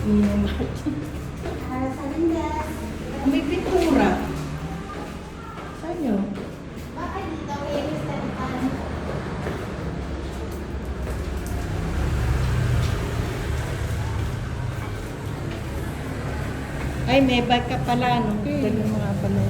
Minimart. Sa Lindes. May pintura. Saan yun? Bakit dito? May restaurant. Ay, may bag ka pala, no? Ganun mga pala.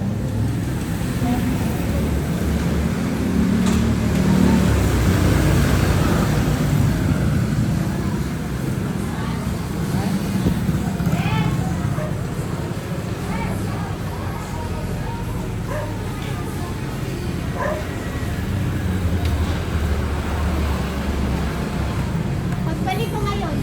Pagbalik ko ngayon.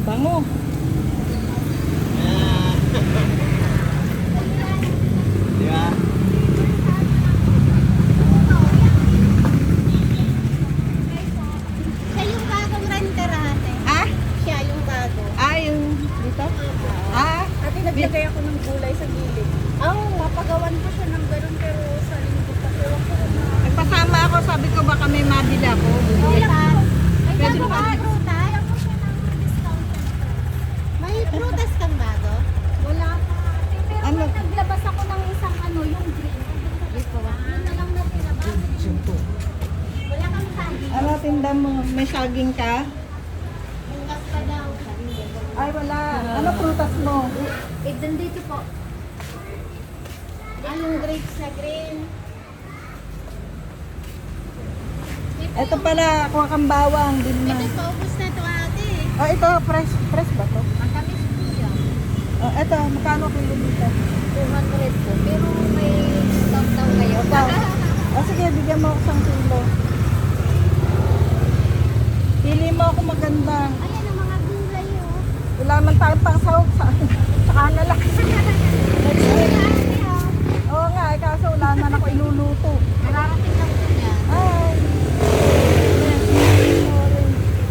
Bango. Di ba? Siya yung bagong renter ate. Ah? Siya yung bago. Ah, yung dito? Ah, Ate, naglagay ako ng gulay sa gilid. Oo, mapagawan ko siya ng ganun pero sa linggo pa. Ewan ko na. nagpasama ako, sabi ko baka may mabili ako. Wala pa. May Pwede bago ba? ka prutas? Ako siya ng discounted price. May prutas kang bago? Wala pa. Pero Ano? may naglabas ako ng isang yung green. Yun na lang natira ba? Wala kang saging. Ano tinda mo? May saging ka? Hanggas pa daw. Ay, wala. Ano prutas mo? Dito po. Yung grapes na green. Ito pala, kuha kang bawang. Din na. Ito, paubos na to ate. Oh, ito, fresh ba to? Matamis po yan. Oh, ito, magkano kilo dito? 200 po. Pero may stock daw kayo. Oh, sige, bigyan mo ako isang kilo. Pili mo ako maganda. Ayan ang mga gulay oh. Wala man tayong pangsahog sa na lang. Next week. Ate oh. Oo nga, eh, kaso wala man ako iluluto. Nararating lang po yan. Ay. Sorry.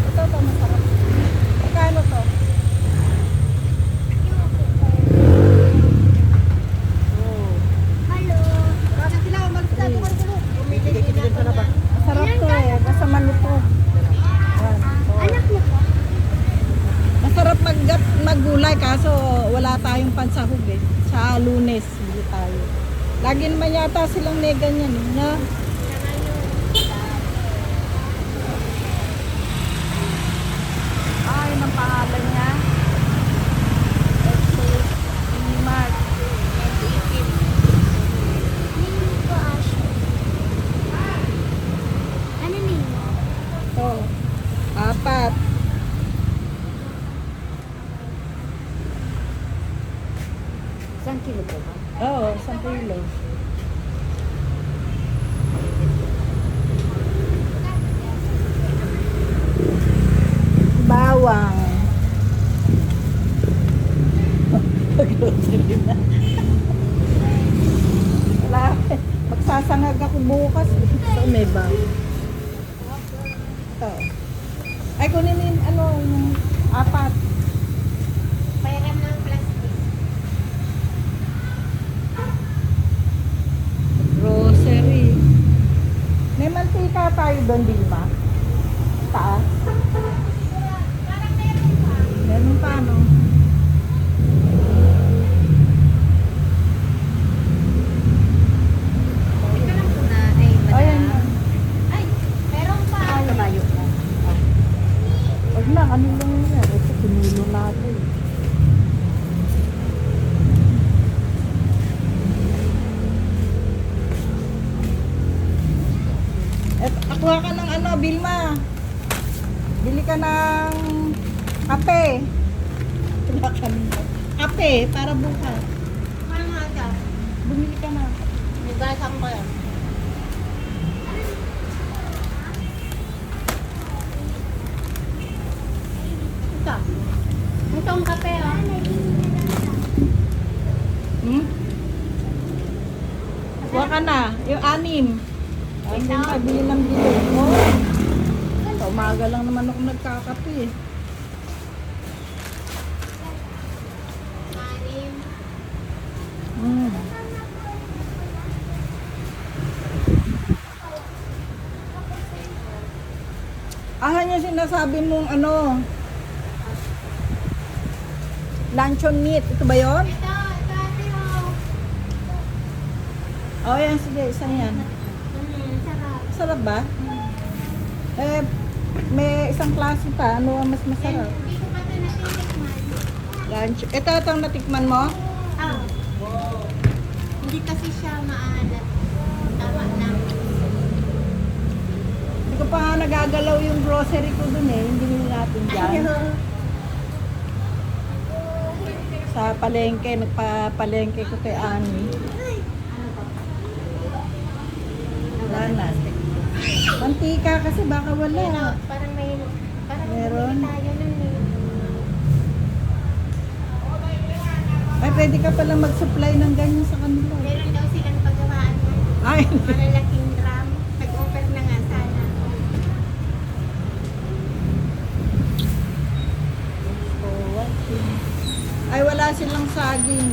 Ito, masarap. Magkano to? Oh. Hello. Maraming sila. Magsa. Bukal-bulok. Masarap to eh, basta maluto. Yan. Oh. Anak niyo po? Masarap maggulay kaso wala tayong pansahog eh. Sa Lunes, hindi tayo. Lagi naman yata silang may ganyan eh, na? Ay, ng pangalan niya. Minimart. Nino po Asho. Ano Nino? Ito. 4. Isang kilo po ba? Oo, 1 kilo. Bawang. Grocery na. Wala. Magsasangag ako bukas. So, may bawang. Ito. Ay, kunin yung yung 4. Pairam ng plastic. Grocery. May mantika tayo doon, Dilma? Taas? Parang meron pa. Meron pa, no? Ito lang po na. Ay, Ayan na. Ay, meron pa. Kabayo na. Huwag na, ano lang yun? Ito, pinulo natin. Kuha ka ng Vilma. Bili ka ng kape. Wala ka ng kape para bukas. Parang aga. Bumili ka na. Nugasan ko yan. Ito. Itong kape oh. Hmm? Kuha ka na. Yung 6. Ang Vilma, bili ng bilog mo. Sa umaga lang naman ako nagkakape eh. Anim. Hmm. sinasabi mong ano, luncheon meat. Ito ba yun? Ito, ate, oh. Oh, yan. Sige, isa yan. Sarap. Sarap ba? Eh, may isang klase pa. Ano ang mas masarap? Hindi ko pa ito natitikman. Lunch. Ito, itong natikman mo? Ah. Hindi kasi siya maalat. Tama lang. Hindi ko pa nga nagagalaw yung grocery ko dun eh. Hindi natin dyan. Sa palengke, nagpa-palengke ko kay Ani. Wala na. Mantika kasi baka Pero wala. parang Meron? bumili tayo nun eh. Ay, pwede ka palang mag-supply ng ganyan sa kanila. Meron daw silang pagawaan nun. Ay, Malalaking drum. Nag-offer na nga sana. ay wala silang saging.